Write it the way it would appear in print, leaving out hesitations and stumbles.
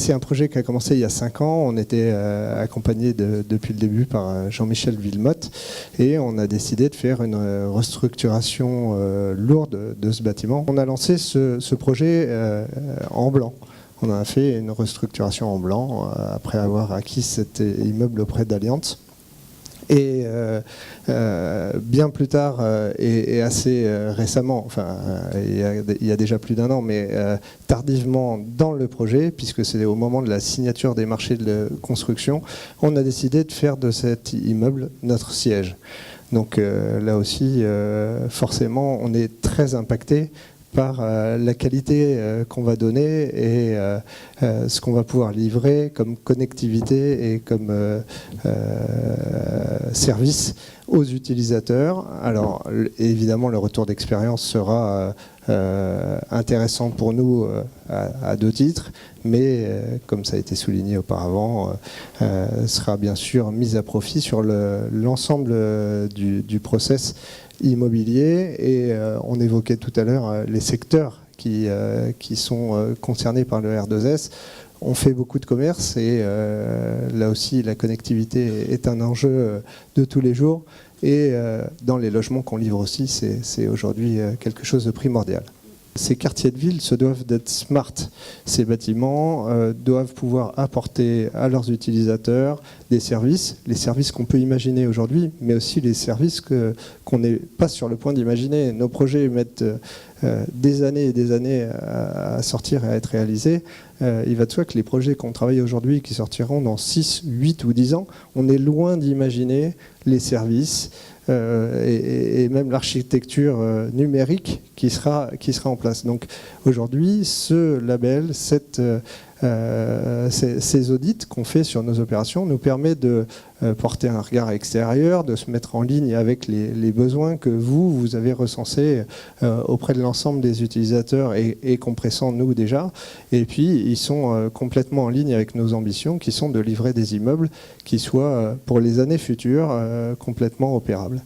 C'est un projet qui a commencé il y a 5 ans. On était accompagné depuis le début par Jean-Michel Villemotte et on a décidé de faire une restructuration lourde de ce bâtiment. On a lancé ce projet en blanc. On a fait une restructuration en blanc après avoir acquis cet immeuble auprès d'Allianz. Et bien plus tard et assez récemment, enfin il y a déjà plus d'1 an, mais tardivement dans le projet, puisque c'est au moment de la signature des marchés de construction, on a décidé de faire de cet immeuble notre siège. Donc là aussi, forcément, on est très impacté par la qualité qu'on va donner et ce qu'on va pouvoir livrer comme connectivité et comme service aux utilisateurs. Alors évidemment, le retour d'expérience sera intéressant pour nous à 2 titres, mais comme ça a été souligné auparavant, sera bien sûr mis à profit sur l'ensemble du process immobilier. Et on évoquait tout à l'heure les secteurs qui sont concernés par le R2S. On fait beaucoup de commerce et là aussi la connectivité est un enjeu de tous les jours. Et dans les logements qu'on livre aussi, c'est aujourd'hui quelque chose de primordial. Ces quartiers de ville se doivent d'être smart. Ces bâtiments doivent pouvoir apporter à leurs utilisateurs des services, les services qu'on peut imaginer aujourd'hui, mais aussi les services qu'on n'est pas sur le point d'imaginer. Nos projets mettent des années et des années à sortir et à être réalisés. Il va de soi que les projets qu'on travaille aujourd'hui, qui sortiront dans 6, 8 ou 10 ans, on est loin d'imaginer les services et même l'architecture numérique qui sera en place. Donc aujourd'hui, ce label, ces audits qu'on fait sur nos opérations nous permet de porter un regard extérieur, de se mettre en ligne avec les besoins que vous avez recensés auprès de l'ensemble des utilisateurs et compressant nous déjà. Et puis, ils sont complètement en ligne avec nos ambitions qui sont de livrer des immeubles qui soient, pour les années futures, complètement opérables.